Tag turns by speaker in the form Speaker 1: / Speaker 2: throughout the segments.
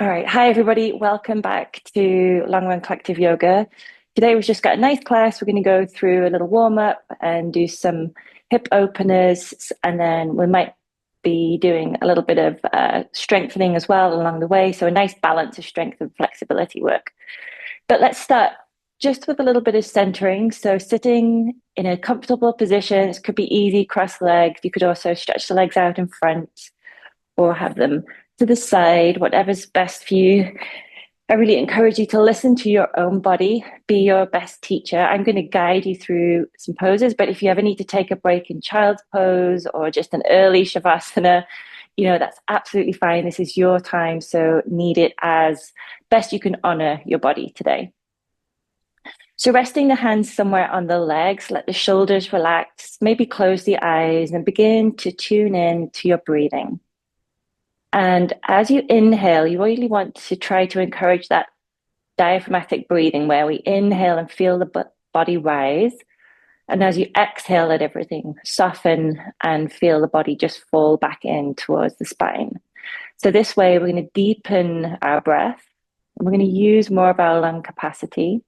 Speaker 1: All right. Hi, everybody. Welcome back to Long Run Collective Yoga. Today, we've just got a nice class. We're going to go through a little warm up and do some hip openers. And then we might be doing a little bit of strengthening as well along the way. So, a nice balance of strength and flexibility work. But let's start just with a little bit of centering. So, sitting in a comfortable position. This could be easy, cross legs. You could also stretch the legs out in front or have them to the side, whatever's best for you. I really encourage you to listen to your own body, be your best teacher. I'm going to guide you through some poses, but if you ever need to take a break in child's pose or just an early shavasana, that's absolutely fine. This is your time, so need it as best you can honor your body today. So resting the hands somewhere on the legs, let the shoulders relax, maybe close the eyes and begin to tune in to your breathing. And as you inhale, you really want to try to encourage that diaphragmatic breathing where we inhale and feel the body rise. And as you exhale, let everything soften and feel the body just fall back in towards the spine. So this way, we're going to deepen our breath. And we're going to use more of our lung capacity.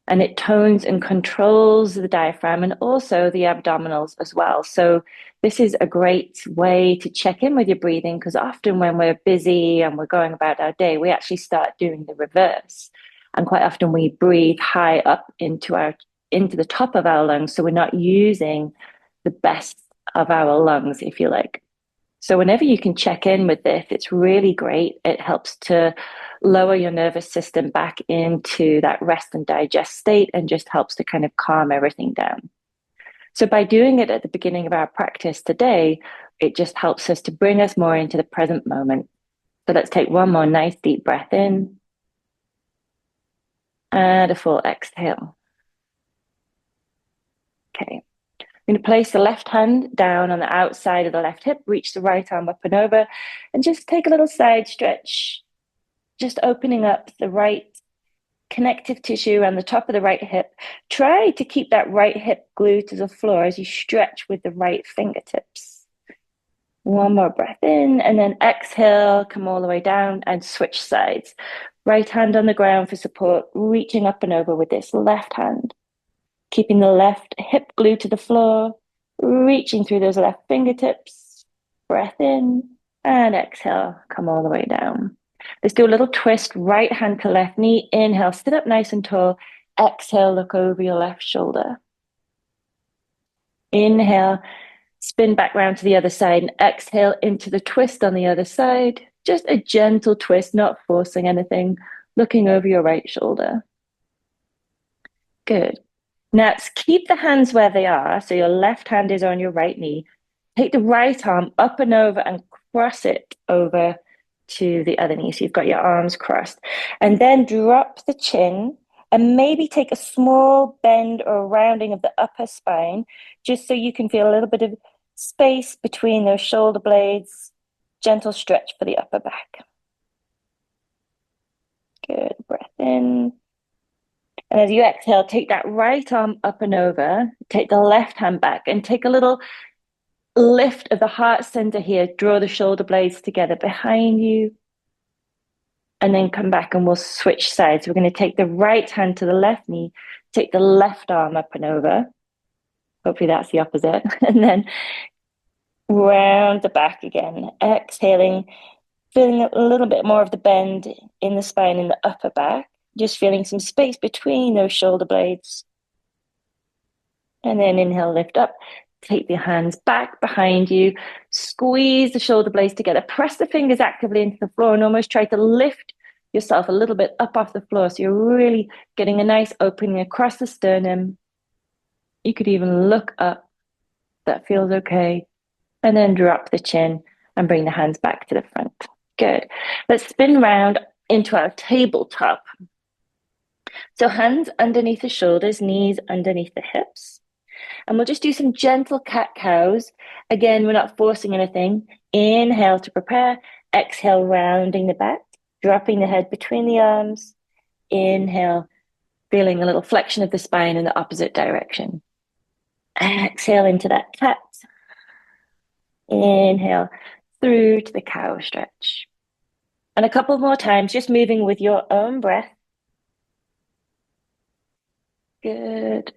Speaker 1: And it tones and controls the diaphragm and also the abdominals as well. So this is a great way to check in with your breathing, because often when we're busy and we're going about our day, we actually start doing the reverse. And quite often we breathe high up into the top of our lungs. So we're not using the best of our lungs, if you like. So whenever you can check in with this, it's really great. It helps to lower your nervous system back into that rest and digest state and just helps to kind of calm everything down. So by doing it at the beginning of our practice today, it just helps us to bring us more into the present moment. So let's take one more nice deep breath in and a full exhale. Okay. I'm going to place the left hand down on the outside of the left hip, reach the right arm up and over, and just take a little side stretch, just opening up the right connective tissue around the top of the right hip. Try to keep that right hip glued to the floor as you stretch with the right fingertips. One more breath in, and then exhale, come all the way down and switch sides. Right hand on the ground for support, reaching up and over with this left hand. Keeping the left hip glued to the floor, reaching through those left fingertips. Breath in and exhale, come all the way down. Let's do a little twist, right hand to left knee. Inhale, sit up nice and tall. Exhale, look over your left shoulder. Inhale, spin back round to the other side and exhale into the twist on the other side. Just a gentle twist, not forcing anything, looking over your right shoulder. Good. Now, keep the hands where they are. So your left hand is on your right knee. Take the right arm up and over and cross it over to the other knee. So you've got your arms crossed. And then drop the chin and maybe take a small bend or rounding of the upper spine, just so you can feel a little bit of space between those shoulder blades. Gentle stretch for the upper back. Good. Breath in. And as you exhale, take that right arm up and over, take the left hand back and take a little lift of the heart center here. Draw the shoulder blades together behind you. And then come back and we'll switch sides. We're going to take the right hand to the left knee, take the left arm up and over. Hopefully that's the opposite. And then round the back again. Exhaling, feeling a little bit more of the bend in the spine in the upper back. Just feeling some space between those shoulder blades. And then inhale, lift up. Take the hands back behind you. Squeeze the shoulder blades together. Press the fingers actively into the floor and almost try to lift yourself a little bit up off the floor. So you're really getting a nice opening across the sternum. You could even look up. That feels okay. And then drop the chin and bring the hands back to the front. Good. Let's spin round into our tabletop. So hands underneath the shoulders, knees underneath the hips. And we'll just do some gentle cat-cows. Again, we're not forcing anything. Inhale to prepare. Exhale, rounding the back, dropping the head between the arms. Inhale, feeling a little flexion of the spine in the opposite direction. Exhale into that cat. Inhale through to the cow stretch. And a couple more times, just moving with your own breath. Good.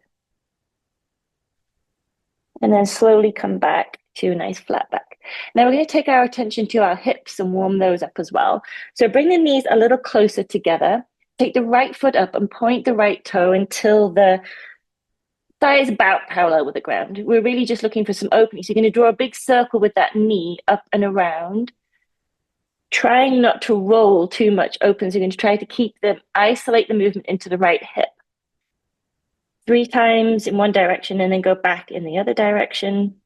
Speaker 1: And then slowly come back to a nice flat back. Now we're going to take our attention to our hips and warm those up as well. So bring the knees a little closer together. Take the right foot up and point the right toe until the thigh is about parallel with the ground. We're really just looking for some opening. So you're going to draw a big circle with that knee up and around, trying not to roll too much open. So you're going to try to isolate the movement into the right hip. 3 times in one direction and then go back in the other direction.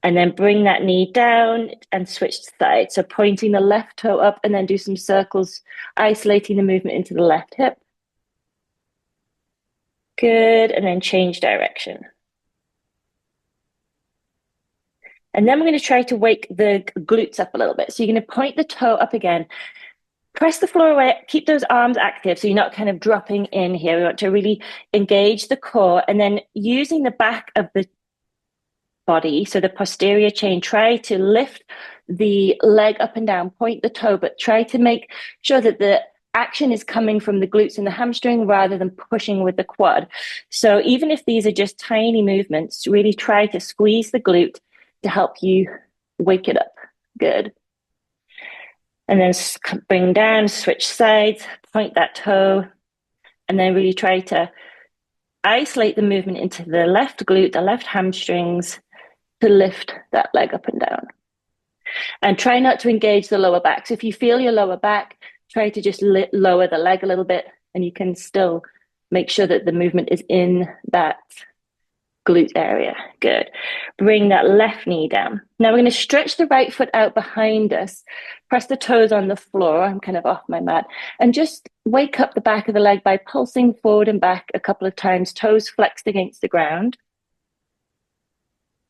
Speaker 1: And then bring that knee down and switch to side. So pointing the left toe up and then do some circles, isolating the movement into the left hip. Good. And then change direction. And then we're going to try to wake the glutes up a little bit. So you're going to point the toe up again. Press the floor away, keep those arms active so you're not kind of dropping in here. We want to really engage the core and then using the back of the body, so the posterior chain, try to lift the leg up and down, point the toe, but try to make sure that the action is coming from the glutes and the hamstring rather than pushing with the quad. So even if these are just tiny movements, really try to squeeze the glute to help you wake it up. Good. And then bring down, switch sides, point that toe, and then really try to isolate the movement into the left glute, the left hamstrings, to lift that leg up and down. And try not to engage the lower back. So if you feel your lower back, try to just lower the leg a little bit, and you can still make sure that the movement is in that glute area. Good. Bring that left knee down. Now we're going to stretch the right foot out behind us. Press the toes on the floor. I'm kind of off my mat. And just wake up the back of the leg by pulsing forward and back a couple of times, toes flexed against the ground.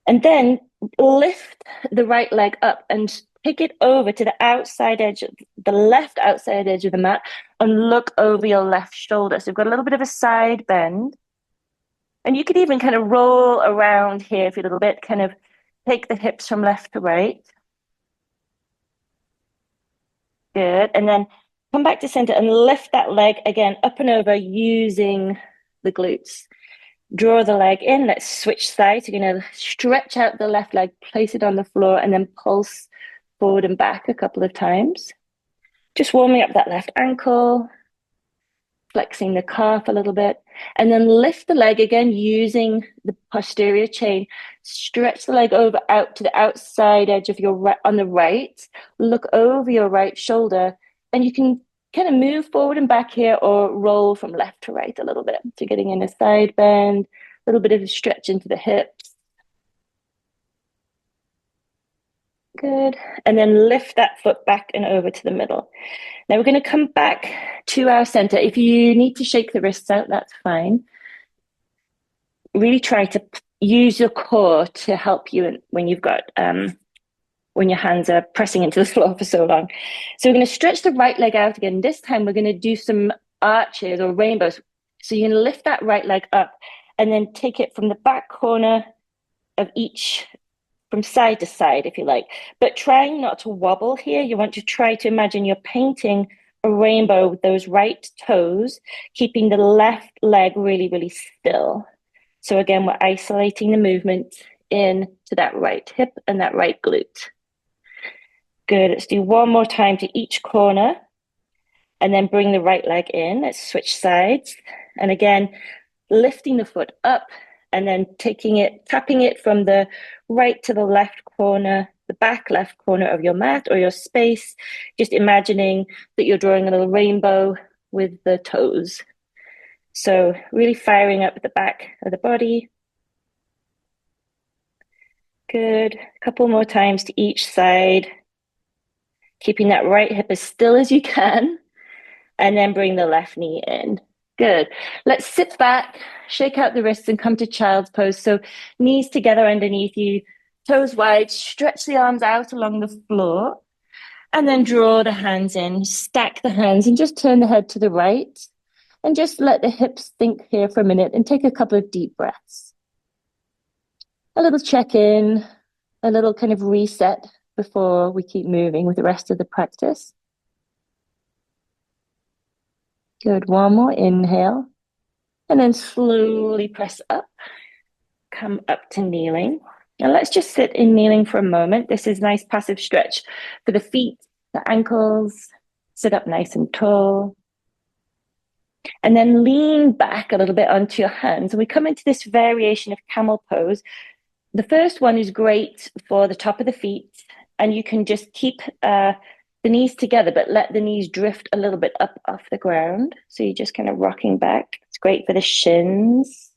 Speaker 1: And then lift the right leg up and take it over to the outside edge, the left outside edge of the mat, and look over your left shoulder. So we've got a little bit of a side bend. And you could even kind of roll around here if you're a little bit, kind of take the hips from left to right. Good. And then come back to center and lift that leg again up and over using the glutes. Draw the leg in. Let's switch sides. You're going to stretch out the left leg, place it on the floor, and then pulse forward and back a couple of times. Just warming up that left ankle, flexing the calf a little bit, and then lift the leg again using the posterior chain. Stretch the leg over out to the outside edge of your right on the right. Look over your right shoulder, and you can kind of move forward and back here or roll from left to right a little bit. So getting in a side bend, a little bit of a stretch into the hips. Good. And then lift that foot back and over to the middle. Now we're going to come back to our center. If you need to shake the wrists out, that's fine. Really try to use your core to help you when you've got when your hands are pressing into the floor for so long. So we're going to stretch the right leg out again. This time we're going to do some arches or rainbows. So you're going to lift that right leg up and then take it from the back corner of each, from side to side, if you like, but trying not to wobble here. You want to try to imagine you're painting a rainbow with those right toes, keeping the left leg really, really still. So again, we're isolating the movement in to that right hip and that right glute. Good. Let's do one more time to each corner and then bring the right leg in. Let's switch sides. And again, lifting the foot up and then tapping it from the right to the left corner, the back left corner of your mat or your space, just imagining that you're drawing a little rainbow with the toes. So really firing up the back of the body. Good. A couple more times to each side, keeping that right hip as still as you can, and then bring the left knee in. Good. Let's sit back, shake out the wrists and come to child's pose. So knees together underneath you, toes wide, stretch the arms out along the floor, and then draw the hands in, stack the hands and just turn the head to the right and just let the hips think here for a minute and take a couple of deep breaths. A little check-in, a little kind of reset before we keep moving with the rest of the practice. Good. One more inhale. And then slowly press up. Come up to kneeling. And let's just sit in kneeling for a moment. This is nice passive stretch for the feet, the ankles. Sit up nice and tall. And then lean back a little bit onto your hands. And we come into this variation of camel pose. The first one is great for the top of the feet. And you can just keep the knees together, but let the knees drift a little bit up off the ground. So you're just kind of rocking back. It's great for the shins.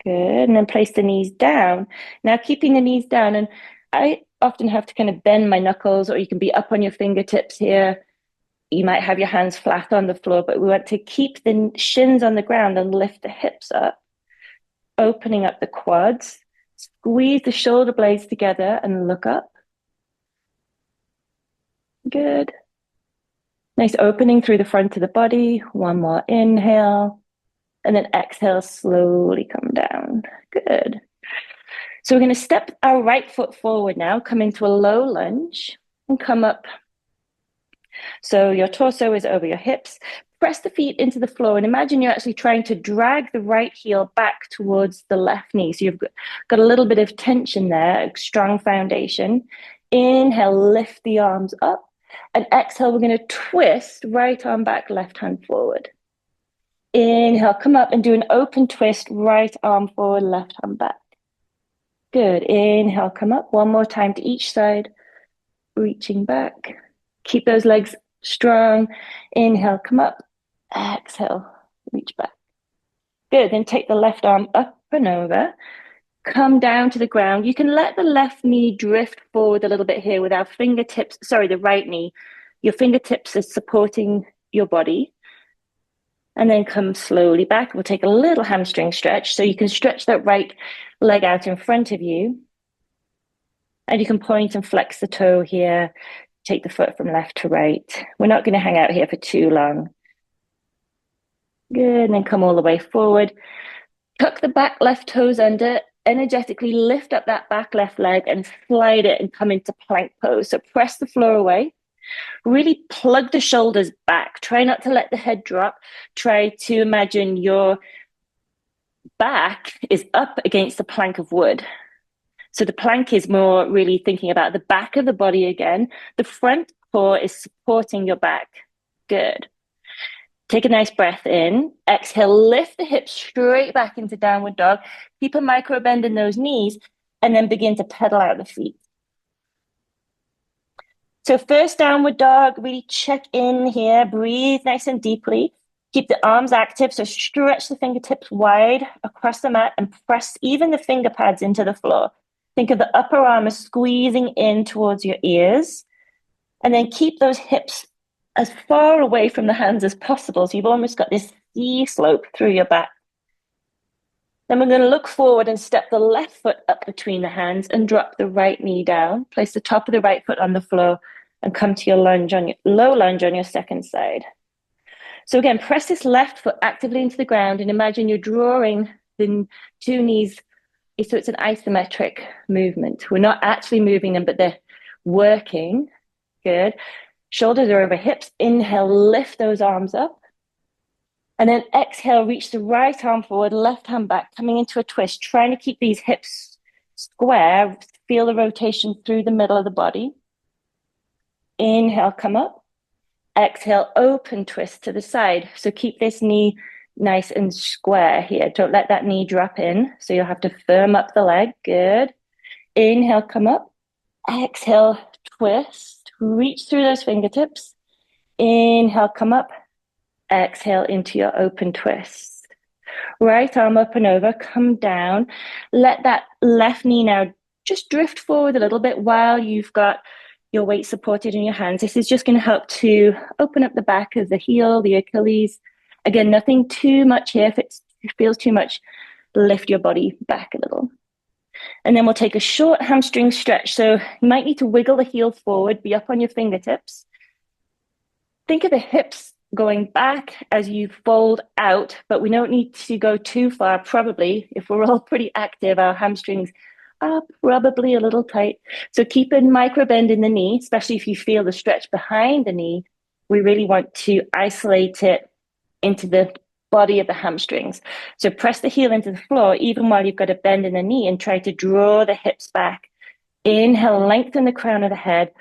Speaker 1: Good. And then place the knees down. Now keeping the knees down. And I often have to kind of bend my knuckles, or you can be up on your fingertips here. You might have your hands flat on the floor, but we want to keep the shins on the ground and lift the hips up, opening up the quads. Squeeze the shoulder blades together and look up. Good. Nice opening through the front of the body. One more inhale. And then exhale, slowly come down. Good. So we're going to step our right foot forward now, come into a low lunge and come up. So your torso is over your hips. Press the feet into the floor and imagine you're actually trying to drag the right heel back towards the left knee. So you've got a little bit of tension there, a strong foundation. Inhale, lift the arms up. And exhale, we're going to twist right arm back, left hand forward. Inhale, come up and do an open twist, right arm forward, left arm back. Good. Inhale, come up. One more time to each side, reaching back. Keep those legs strong. Inhale, come up. Exhale, reach back. Good. Then take the left arm up and over. Come down to the ground. You can let the left knee drift forward a little bit here with our fingertips. Sorry, the right knee. Your fingertips are supporting your body. And then come slowly back. We'll take a little hamstring stretch. So you can stretch that right leg out in front of you. And you can point and flex the toe here. Take the foot from left to right. We're not going to hang out here for too long. Good. And then come all the way forward. Tuck the back left toes under. Energetically lift up that back left leg and slide it and come into plank pose. So press the floor away. Really plug the shoulders back. Try not to let the head drop. Try to imagine your back is up against a plank of wood. So the plank is more really thinking about the back of the body again. The front core is supporting your back. Good. Take a nice breath in. Exhale, lift the hips straight back into downward dog. Keep a micro bend in those knees and then begin to pedal out the feet. So first downward dog, really check in here, breathe nice and deeply. Keep the arms active, so stretch the fingertips wide across the mat and press even the finger pads into the floor. Think of the upper arm as squeezing in towards your ears. And then keep those hips as far away from the hands as possible. So you've almost got this C slope through your back. Then we're going to look forward and step the left foot up between the hands and drop the right knee down. Place the top of the right foot on the floor and come to your lunge on your low lunge on your second side. So again, press this left foot actively into the ground and imagine you're drawing the two knees. So it's an isometric movement. We're not actually moving them, but they're working. Good. Shoulders are over hips. Inhale, lift those arms up. And then exhale, reach the right arm forward, left hand back, coming into a twist, trying to keep these hips square. Feel the rotation through the middle of the body. Inhale, come up. Exhale, open twist to the side. So keep this knee nice and square here. Don't let that knee drop in. So you'll have to firm up the leg. Good. Inhale, come up. Exhale, twist. Reach through those fingertips. Inhale, come up. Exhale into your open twist. Right arm up and over, come down. Let that left knee now just drift forward a little bit while you've got your weight supported in your hands. This is just going to help to open up the back of the heel, the Achilles. Again, nothing too much here. If it feels too much, lift your body back a little. And then we'll take a short hamstring stretch. So you might need to wiggle the heel forward, be up on your fingertips. Think of the hips going back as you fold out, but we don't need to go too far. Probably, if we're all pretty active, our hamstrings up, probably a little tight. So keep a micro bend in the knee, especially if you feel the stretch behind the knee. We really want to isolate it into the body of the hamstrings. So press the heel into the floor, even while you've got a bend in the knee, and try to draw the hips back. Inhale, lengthen the crown of the head.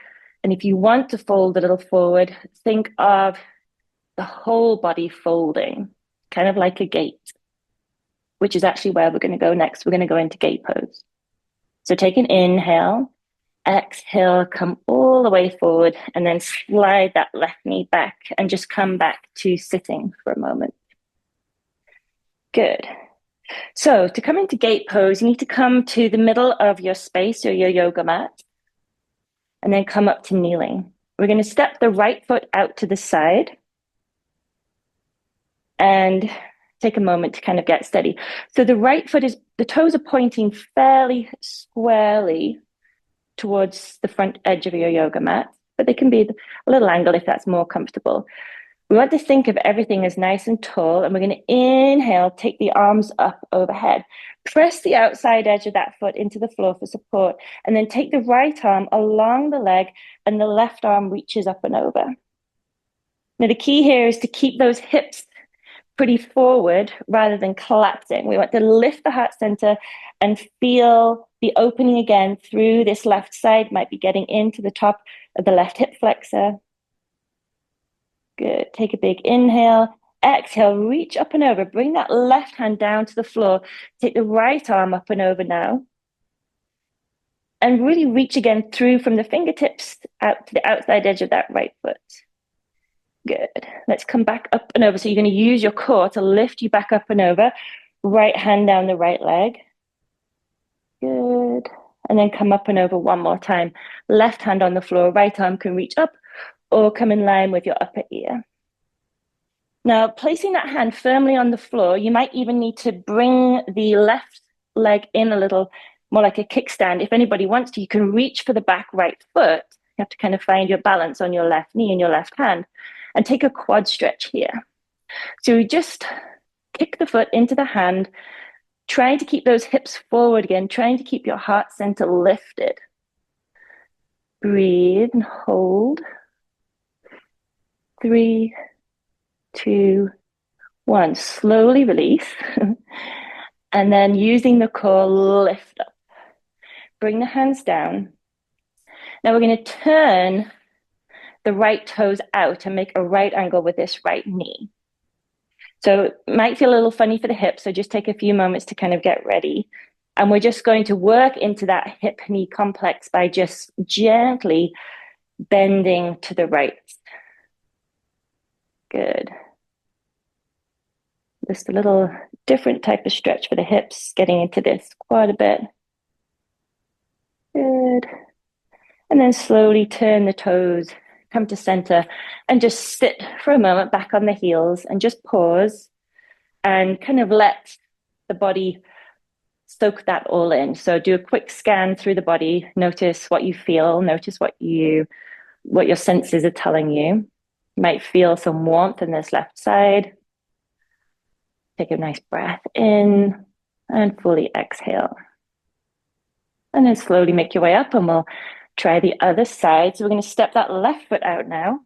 Speaker 1: And if you want to fold a little forward, think of the whole body folding, kind of like a gate, which is actually where we're going to go next. We're going to go into gate pose. So take an inhale, exhale, come all the way forward, and then slide that left knee back and just come back to sitting for a moment. Good. So to come into gate pose, you need to come to the middle of your space or your yoga mat, and then come up to kneeling. We're going to step the right foot out to the side and take a moment to kind of get steady. So the right foot the toes are pointing fairly squarely towards the front edge of your yoga mat, but they can be a little angle if that's more comfortable. We want to think of everything as nice and tall, and we're going to inhale, take the arms up overhead. Press the outside edge of that foot into the floor for support, and then take the right arm along the leg, and the left arm reaches up and over. Now, the key here is to keep those hips pretty forward rather than collapsing. We want to lift the heart center and feel the opening again through this left side, might be getting into the top of the left hip flexor. Good. Take a big inhale. Exhale, reach up and over. Bring that left hand down to the floor. Take the right arm up and over now. And really reach again through from the fingertips out to the outside edge of that right foot. Good. Let's come back up and over. So you're going to use your core to lift you back up and over. Right hand down the right leg. Good. And then come up and over one more time. Left hand on the floor. Right arm can reach up or come in line with your upper ear. Now, placing that hand firmly on the floor, you might even need to bring the left leg in a little, more like a kickstand. If anybody wants to, you can reach for the back right foot. You have to kind of find your balance on your left knee and your left hand, and take a quad stretch here. So we just kick the foot into the hand, trying to keep those hips forward again, trying to keep your heart center lifted. Breathe and hold. 3, 2, 1. Slowly release. And then using the core, lift up. Bring the hands down. Now we're going to turn the right toes out and make a right angle with this right knee. So it might feel a little funny for the hips, so just take a few moments to kind of get ready. And we're just going to work into that hip-knee complex by just gently bending to the right. Good. Just a little different type of stretch for the hips, getting into this quite a bit. Good. And then slowly turn the toes, come to center, and just sit for a moment back on the heels and just pause and kind of let the body soak that all in. So do a quick scan through the body, notice what you feel, notice what your senses are telling you. You might feel some warmth in this left side. Take a nice breath in and fully exhale. And then slowly make your way up, and we'll try the other side. So we're going to step that left foot out now.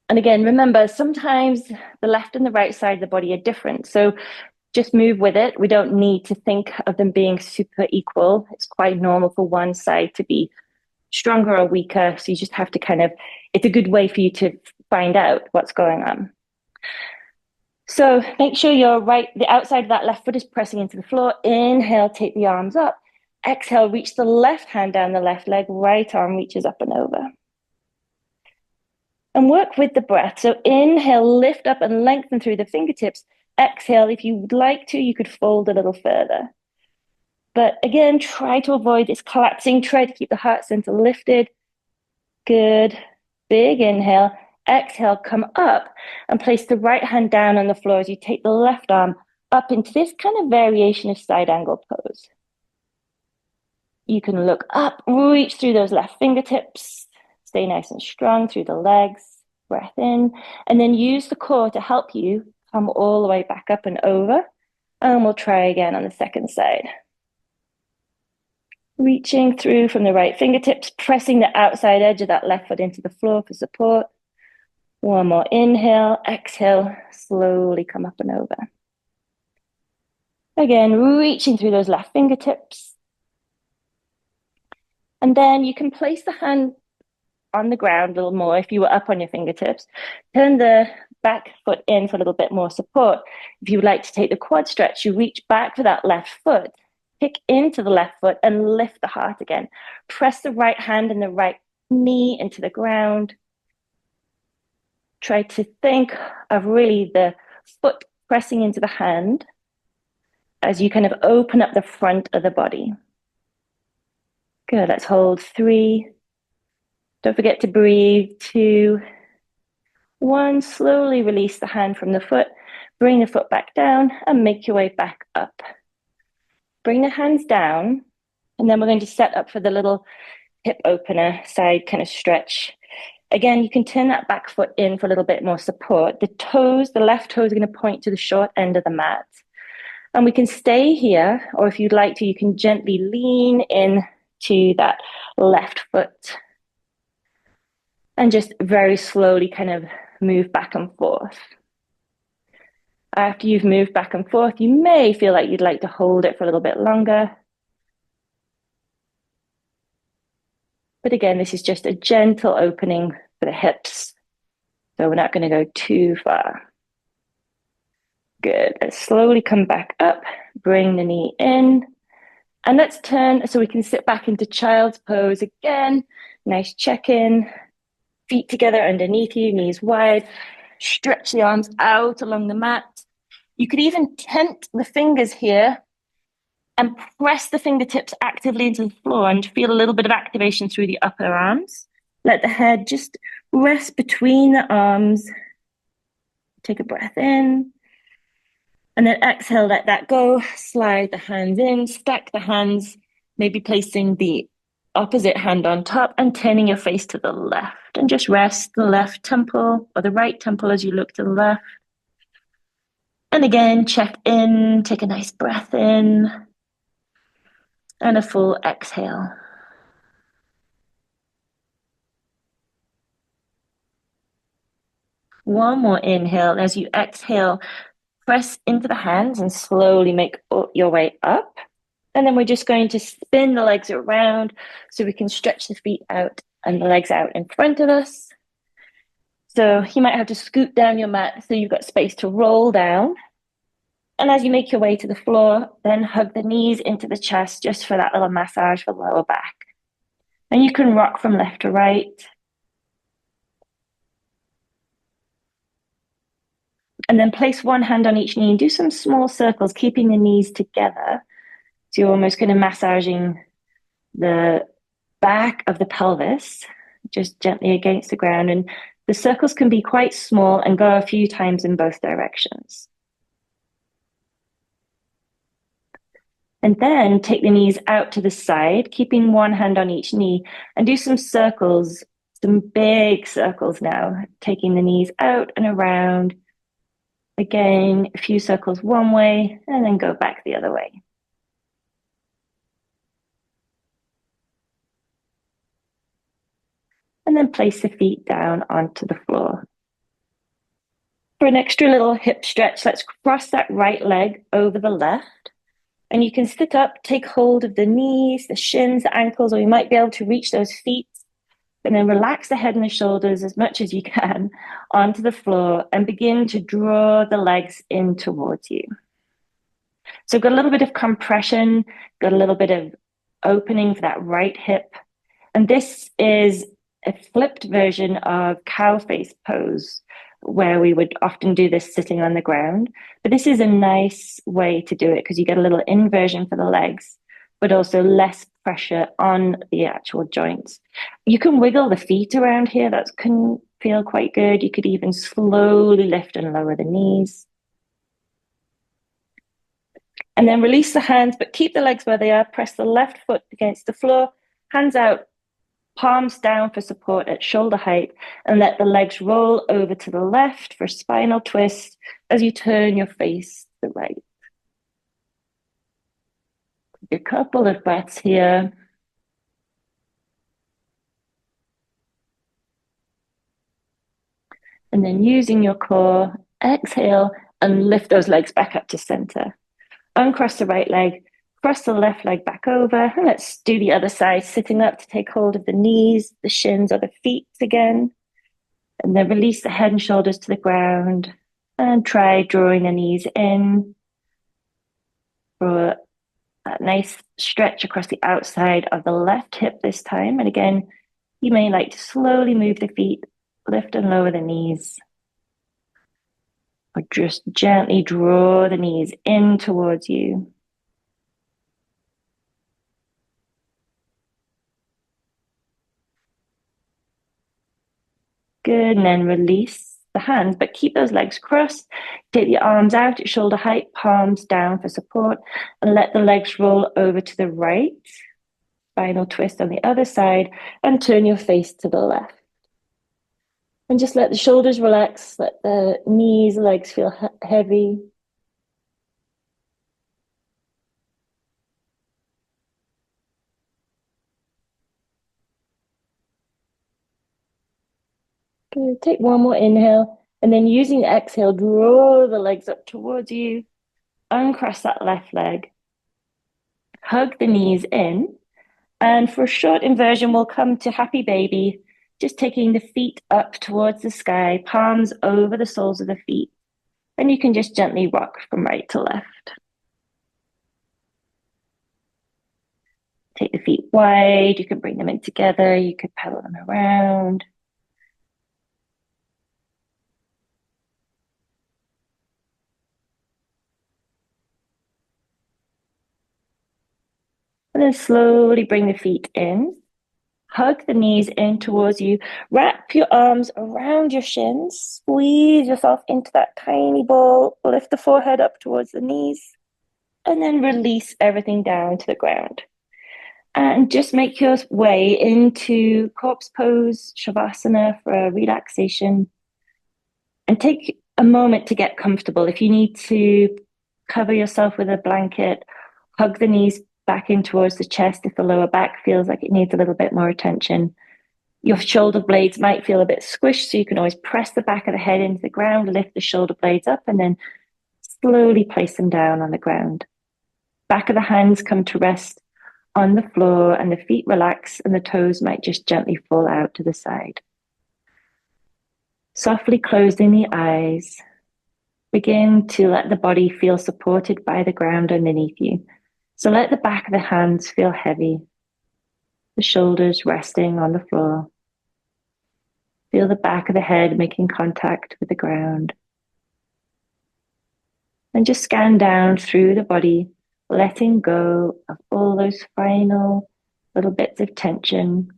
Speaker 1: And again, remember, sometimes the left and the right side of the body are different. So just move with it. We don't need to think of them being super equal. It's quite normal for one side to be stronger or weaker. So you just have to it's a good way for you to find out what's going on. So make sure the outside of that left foot is pressing into the floor. Inhale, take the arms up. Exhale, reach the left hand down the left leg. Right arm reaches up and over. And work with the breath. So inhale, lift up and lengthen through the fingertips. Exhale, if you would like to, you could fold a little further. But again, try to avoid this collapsing. Try to keep the heart center lifted. Good. Big inhale. Exhale, come up and place the right hand down on the floor as you take the left arm up into this kind of variation of side angle pose. You can look up, reach through those left fingertips, stay nice and strong through the legs, breath in, and then use the core to help you come all the way back up and over. And we'll try again on the second side. Reaching through from the right fingertips, pressing the outside edge of that left foot into the floor for support. One more inhale, exhale, slowly come up and over. Again, reaching through those left fingertips. And then you can place the hand on the ground a little more if you were up on your fingertips. Turn the back foot in for a little bit more support. If you would like to take the quad stretch, you reach back for that left foot, kick into the left foot and lift the heart again. Press the right hand and the right knee into the ground. Try to think of really the foot pressing into the hand as you kind of open up the front of the body. Good, let's hold 3. Don't forget to breathe. 2, 1. Slowly release the hand from the foot. Bring the foot back down and make your way back up. Bring the hands down, and then we're going to set up for the little hip opener side kind of stretch. Again, you can turn that back foot in for a little bit more support. The toes, the left toes are going to point to the short end of the mat. And we can stay here, or if you'd like to, you can gently lean in to that left foot. And just very slowly kind of move back and forth. After you've moved back and forth, you may feel like you'd like to hold it for a little bit longer. But again, this is just a gentle opening for the hips. So we're not going to go too far. Good. Let's slowly come back up. Bring the knee in. And let's turn so we can sit back into child's pose again. Nice check-in. Feet together underneath you, knees wide. Stretch the arms out along the mat. You could even tent the fingers here and press the fingertips actively into the floor and feel a little bit of activation through the upper arms. Let the head just rest between the arms. Take a breath in. And then exhale, let that go. Slide the hands in, stack the hands, maybe placing the opposite hand on top and turning your face to the left. And just rest the left temple or the right temple as you look to the left. And again, check in, take a nice breath in. And a full exhale. One more inhale. As you exhale, press into the hands and slowly make your way up. And then we're just going to spin the legs around so we can stretch the feet out and the legs out in front of us. So you might have to scoot down your mat so you've got space to roll down. And as you make your way to the floor, then hug the knees into the chest just for that little massage for the lower back. And you can rock from left to right. And then place one hand on each knee and do some small circles, keeping the knees together. So you're almost kind of massaging the back of the pelvis, just gently against the ground. And the circles can be quite small and go a few times in both directions. And then take the knees out to the side, keeping one hand on each knee, and do some circles, some big circles now, taking the knees out and around. Again, a few circles one way, and then go back the other way. And then place the feet down onto the floor. For an extra little hip stretch, let's cross that right leg over the left. And you can sit up, take hold of the knees, the shins, the ankles, or you might be able to reach those feet. And then relax the head and the shoulders as much as you can onto the floor and begin to draw the legs in towards you. So got a little bit of compression, got a little bit of opening for that right hip. And this is a flipped version of cow face pose, where we would often do this sitting on the ground. But this is a nice way to do it because you get a little inversion for the legs, but also less pressure on the actual joints. You can wiggle the feet around here. That can feel quite good. You could even slowly lift and lower the knees. And then release the hands, but keep the legs where they are. Press the left foot against the floor, hands out, palms down for support at shoulder height, and let the legs roll over to the left for spinal twist as you turn your face to the right. A couple of breaths here. And then using your core, exhale and lift those legs back up to center. Uncross the right leg, cross the left leg back over. And let's do the other side, sitting up to take hold of the knees, the shins, or the feet again. And then release the head and shoulders to the ground. And try drawing the knees in for a nice stretch across the outside of the left hip this time. And again, you may like to slowly move the feet, lift and lower the knees, or just gently draw the knees in towards you. Good, and then release the hands, but keep those legs crossed. Take the arms out at shoulder height, palms down for support, and let the legs roll over to the right. Final twist on the other side, and turn your face to the left. And just let the shoulders relax, let the knees, legs feel heavy. Good. Take one more inhale, and then using the exhale, draw the legs up towards you. Uncross that left leg. Hug the knees in. And for a short inversion, we'll come to happy baby, just taking the feet up towards the sky, palms over the soles of the feet. And you can just gently rock from right to left. Take the feet wide. You can bring them in together. You could pedal them around. And then slowly bring the feet in. Hug the knees in towards you. Wrap your arms around your shins. Squeeze yourself into that tiny ball. Lift the forehead up towards the knees. And then release everything down to the ground. And just make your way into corpse pose, shavasana for a relaxation. And take a moment to get comfortable. If you need to cover yourself with a blanket, hug the knees back in towards the chest if the lower back feels like it needs a little bit more attention. Your shoulder blades might feel a bit squished, so you can always press the back of the head into the ground, lift the shoulder blades up, and then slowly place them down on the ground. Back of the hands come to rest on the floor, and the feet relax, and the toes might just gently fall out to the side. Softly closing the eyes, begin to let the body feel supported by the ground underneath you. So let the back of the hands feel heavy, the shoulders resting on the floor. Feel the back of the head making contact with the ground. And just scan down through the body, letting go of all those final little bits of tension.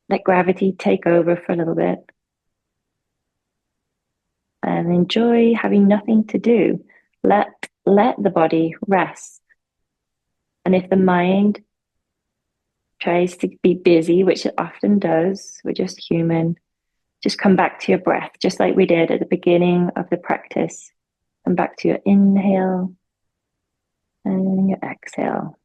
Speaker 1: Let gravity take over for a little bit. And enjoy having nothing to do. Let the body rest. And if the mind tries to be busy, which it often does, we're just human, just come back to your breath, just like we did at the beginning of the practice. Come back to your inhale and your exhale.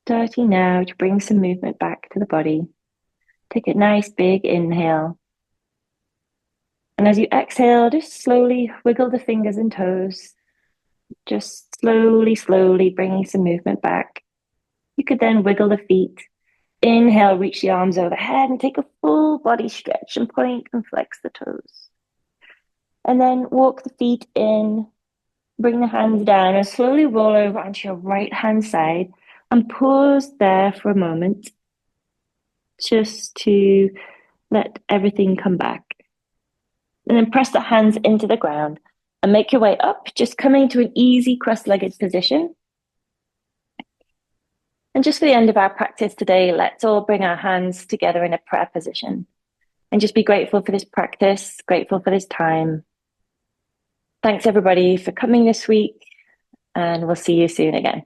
Speaker 1: Starting now to bring some movement back to the body. Take a nice big inhale. And as you exhale, just slowly wiggle the fingers and toes. Just slowly bringing some movement back. You could then wiggle the feet. Inhale, reach the arms overhead and take a full body stretch and point and flex the toes. And then walk the feet in, bring the hands down and slowly roll over onto your right hand side and pause there for a moment just to let everything come back. And then press the hands into the ground and make your way up, just coming to an easy cross-legged position. And just for the end of our practice today, let's all bring our hands together in a prayer position and just be grateful for this practice, grateful for this time. Thanks everybody for coming this week, and we'll see you soon again.